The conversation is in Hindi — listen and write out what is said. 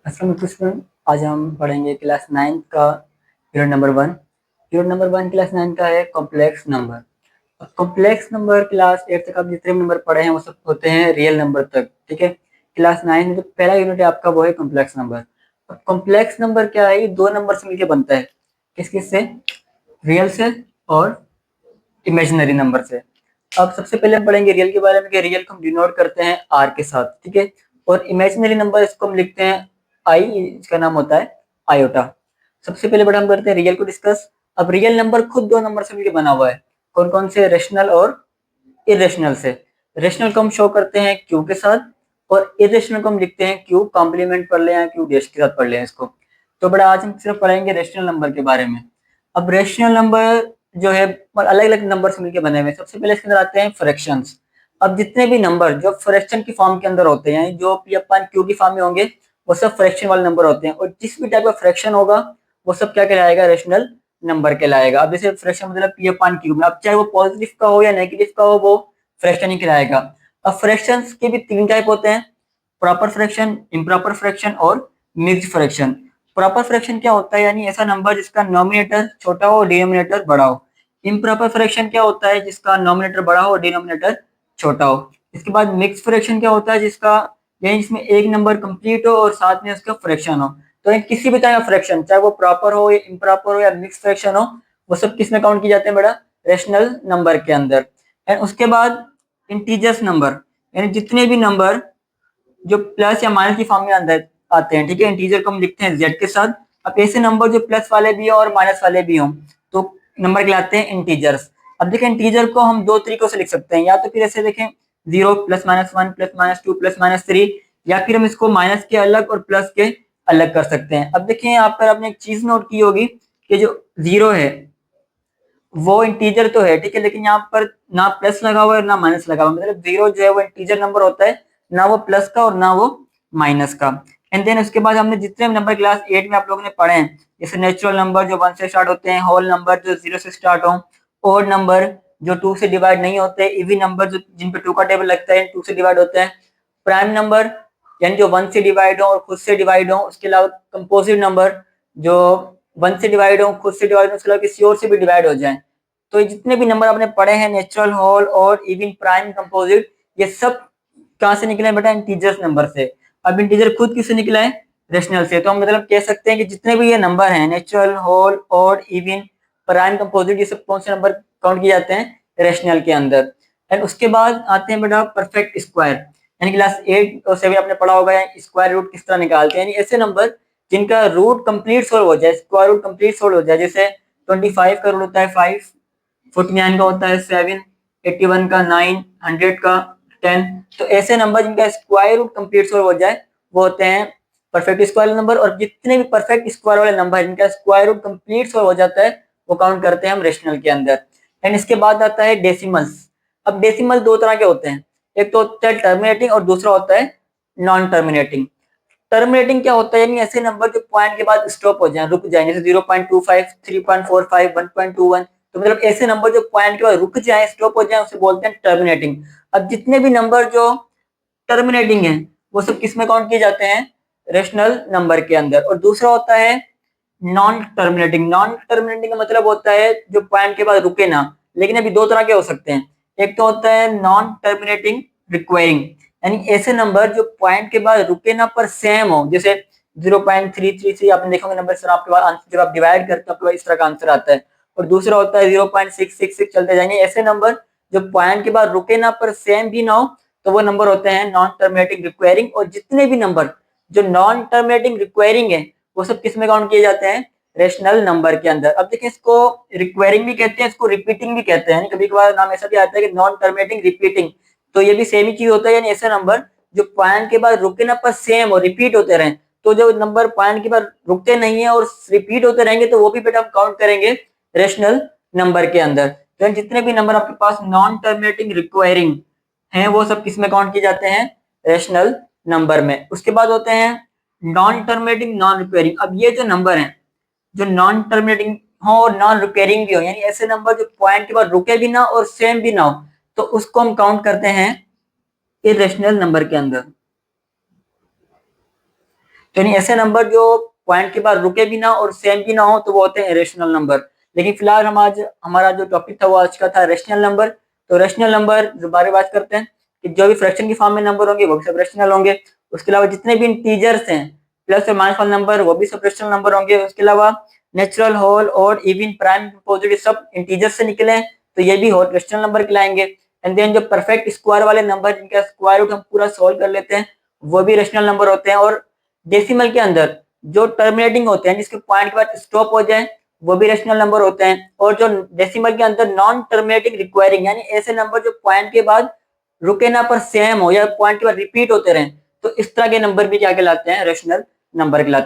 अस्सलाम वालेकुम स्टूडेंट। आज हम पढ़ेंगे क्लास 9 का unit number 1। Unit number 1 class 9 का है complex number. Complex number class 8 तक आप जितने भी नंबर पढ़े हैं वो सब होते हैं रियल नंबर तक, ठीक है। क्लास 9 में जो पहला यूनिट है आपका वो है कॉम्प्लेक्स नंबर। और कॉम्प्लेक्स नंबर क्या है? ये दो नंबर से मिलकर बनता है। किस किस से? रियल से और इमेजिनरी नंबर से। अब सबसे पहले हम पढ़ेंगे रियल के बारे में कि रियल को हम डिनोट करते हैं आर के साथ, ठीक है। और इमेजिनरी नंबर इसको हम लिखते हैं आई, इसका नाम होता है आयोटा। सबसे पहले बड़ा हम करते हैं रियल को डिस्कस। अब रियल नंबर खुद दो नंबर से मिलकर बना हुआ है। कौन कौन से? रेशनल और इरेशनल से। रेशनल को हम शो करते हैं क्यू के साथ और इरेशनल को हम लिखते हैं क्यू कॉम्प्लीमेंट पढ़ ले या क्यू डैश के साथ पढ़ ले इसको। तो बड़ा आज हम सिर्फ पढ़ेंगे रेशनल नंबर के बारे में। अब रेशनल नंबर जो है अलग अलग नंबर से मिलकर बने हुए हैं। सबसे पहले इसके अंदर आते हैं फ्रैक्शंस। अब जितने भी नंबर जो फ्रैक्शन की फॉर्म के अंदर होते हैं, जो पी अपन क्यू की फॉर्म में होंगे, वो सब फ्रैक्शन वाले नंबर होते हैं। और जिस भी टाइप का फ्रैक्शन होगा वो सब क्या कहलाएगा? रेशनल नंबर कहलाएगा। अब जैसे फ्रैक्शन मतलब पी अपन क्यू में, अब चाहे वो पॉजिटिव का हो या नेगेटिव का हो, वो फ्रैक्शन ही कहलाएगा। अब फ्रैक्शंस के भी तीन टाइप होते हैं: प्रॉपर फ्रैक्शन, इम्प्रॉपर फ्रैक्शन और मिक्स्ड फ्रैक्शन। प्रॉपर फ्रैक्शन क्या होता है? यानी ऐसा नंबर जिसका नॉमिनेटर छोटा हो, डिनोमिनेटर बड़ा हो। इम्प्रॉपर फ्रैक्शन क्या होता है? जिसका नॉमिनेटर बड़ा हो, डिनोमिनेटर छोटा हो। इसके बाद मिक्स फ्रैक्शन क्या होता है? जिसका यानी जिसमें एक नंबर कंप्लीट हो और साथ में उसका फ्रैक्शन हो। तो ये किसी भी तरह का फ्रैक्शन, चाहे वो प्रॉपर हो या इम्प्रॉपर हो या मिक्स फ्रैक्शन हो, वो सब किस में काउंट किए जाते हैं बेटा? रेशनल नंबर के अंदर। एंड उसके बाद इंटीजर्स नंबर, यानी जितने भी नंबर जो प्लस या माइनस की फॉर्म में अंदर आते हैं, ठीक है। इंटीजर को हम लिखते हैं जेड के साथ। अब ऐसे नंबर जो प्लस वाले भी हो और माइनस वाले भी हों तो नंबर कहलाते हैं इंटीजर्स। अब देखें इंटीजर को हम दो तरीकों से लिख सकते हैं, या तो फिर ऐसे देखें 0 plus minus 1 plus minus 2 plus minus 3, या फिर हम इसको माइनस के अलग और प्लस के अलग कर सकते हैं। अब देखिए यहाँ पर आपने एक चीज नोट की होगी कि जो 0 है वो इंटीजर तो है, ठीक है, लेकिन यहाँ पर ना प्लस लगा हुआ है ना माइनस लगा हुआ है। मतलब 0 जो है वो इंटीजर नंबर होता है, ना वो प्लस का और ना वो माइनस का। एंड देन उसके बाद हमने जितने नंबर क्लास 8 में आप लोगों ने पढ़े हैं, जैसे नेचुरल नंबर जो 1 से स्टार्ट होते हैं, होल नंबर जो 0 से स्टार्ट हो, ओड नंबर जो 2 से डिवाइड नहीं होते, इवन नंबर जो जिन पे 2 का टेबल लगता है 2 से डिवाइड होते हैं, प्राइम नंबर यानी जो 1 से डिवाइड हो और खुद से डिवाइड हो, उसके अलावा कंपोजिट नंबर जो 1 से डिवाइड हो, खुद से डिवाइड हो, उसके अलावा किसी और से भी डिवाइड हो जाए। तो ये जितने भी नंबर आपने पढ़े हैं, नेचुरल, होल और इवन, प्राइम, कंपोजिट, ये सब कहाँ से निकले हैं बेटा? इंटीजर्स नंबर से। अब इंटीजर खुद किससे निकला है? रेशनल से। तो हम मतलब कह सकते हैं कि जितने भी ये नंबर हैं, नेचुरल, होल और इवन, प्राइम, कंपोजिट, ये सब कौन से नंबर काउंट किए जाते हैं? रेशनल के अंदर। एंड उसके बाद आते हैं बेटा परफेक्ट स्क्वायर। यानी क्लास 8 और 7 आपने पढ़ा होगा स्क्वायर रूट किस तरह निकालते हैं। यानी ऐसे नंबर जिनका रूट कंप्लीट सोल्व हो जाए, स्क्वायर रूट कंप्लीट सोल्व हो जाए। जैसे 25 का रूट होता है 5, 49 का होता है 7, 81 का 9, 100 का 10। तो ऐसे नंबर जिनका स्क्वायर रूट कंप्लीट सोल्व हो जाए वो होते हैं परफेक्ट स्क्वायर नंबर। और जितने भी परफेक्ट स्क्वायर वाले नंबर जिनका स्क्वायर रूट कंप्लीट सोल्व हो जाता है वो काउंट करते हैं हम रेशनल के अंदर। एंड इसके बाद आता है डेसिमल्स। अब डेसिमल दो तरह के होते हैं, एक तो होता है टर्मिनेटिंग और दूसरा होता है नॉन टर्मिनेटिंग। टर्मिनेटिंग क्या होता है? यानी ऐसे नंबर जो पॉइंट के बाद स्टॉप हो जाए, रुक जाए, जैसे 0.25, 3.45, 1.21। तो मतलब ऐसे नंबर जो पॉइंट के बाद रुक जाए, स्टॉप हो जाए, उसे बोलते हैं टर्मिनेटिंग। अब जितने भी नंबर जो टर्मिनेटिंग है वो सब किस में काउंट किए जाते हैं? रेशनल नंबर के अंदर। और दूसरा होता है नॉन टर्मिनेटिंग। नॉन टर्मिनेटिंग का मतलब होता है जो पॉइंट के बाद रुके ना। लेकिन अभी दो तरह के हो सकते हैं, एक तो होता है नॉन टर्मिनेटिंग रिक्वायरिंग, यानी ऐसे नंबर जो पॉइंट के बाद रुके ना पर सेम हो। जैसे 0.333 आपने देखा होगा नंबर सर, आपके पास आंसर जब आप डिवाइड करते हो आपके पास इस तरह का आंसर आता है। और दूसरा होता है 0.666, चलते जाएंगे। ऐसे नंबर जो पॉइंट के बाद रुके ना पर सेम भी ना हो तो वो नंबर होते हैं नॉन टर्मिनेटिंग रिक्वायरिंग। और जितने भी नंबर जो नॉन टर्मिनेटिंग रिक्वायरिंग है वो सब किस में काउंट किए जाते हैं? रेशनल नंबर के अंदर। अब देखिए इसको रिक्वायरिंग भी कहते हैं, इसको रिपीटिंग भी कहते हैं। कभी कभार नाम ऐसा भी आता है कि नॉन टर्मिनेटिंग रिपीटिंग। तो ये भी सेम ही चीज होता है, यानी ऐसे नंबर जो पॉइंट के बाद रुके ना पर सेम और रिपीट होते रहे। तो जो नंबर पॉइंट के बाद रुकते नहीं है और रिपीट होते रहेंगे तो वो भी बेटा हम काउंट करेंगे रेशनल नंबर के अंदर। तो जितने भी नंबर आपके पास नॉन टर्मिनेटिंग रिक्वायरिंग हैं वो सब किस में काउंट किए जाते हैं? रेशनल नंबर में। उसके बाद होते हैं नॉन टर्मिनेटिंग नॉन रिक्वायरिंग। अब ये जो नंबर हैं जो नॉन टर्मिनेटिंग हो और नॉन रिपेयरिंग भी हो, यानी ऐसे नंबर जो पॉइंट के बाद रुके भी ना और सेम भी ना हो, तो उसको हम काउंट करते हैं इरेशनल नंबर के अंदर। तो यानी ऐसे नंबर जो पॉइंट के बाद रुके भी ना और सेम भी ना हो तो वो होते हैं इरेशनल नंबर। लेकिन फिलहाल हम आज हमारा जो टॉपिक था वो आज का था रेशनल नंबर। तो रेशनल नंबर जो बारे में बात करते हैं कि जो भी फ्रैक्शन की फॉर्म में नंबर होंगे वो भी सब रेशनल होंगे। उसके अलावा जितने भी इंटीजर्स हैं प्लस और माइनस वाले नंबर वो भी सब रेशनल नंबर होंगे। उसके अलावा नेचुरल, होल और इवन, प्राइम, पॉजिटिव सब इंटीजर से निकले हैं तो ये भी रेशनल नंबर कहलाएंगे। एंड देन जो परफेक्ट स्क्वायर वाले नंबर जिनका स्क्वायर रूट हम पूरा सोल्व कर लेते हैं वो भी रेशनल नंबर होते हैं। और डेसिमल के अंदर जो टर्मिनेटिंग होते हैं जिसके पॉइंट के बाद स्टॉप हो जाए वो भी रेशनल नंबर होते हैं। और जो डेसिमल के अंदर नॉन टर्मिनेटिंग रिक्वायरिंग यानी ऐसे नंबर जो पॉइंट के बाद रुके ना पर सेम हो या पॉइंट के बाद रिपीट होते रहे तो इस तरह के नंबर भी क्या कहलाते हैं, रेशनल नंबर कहलाते हैं।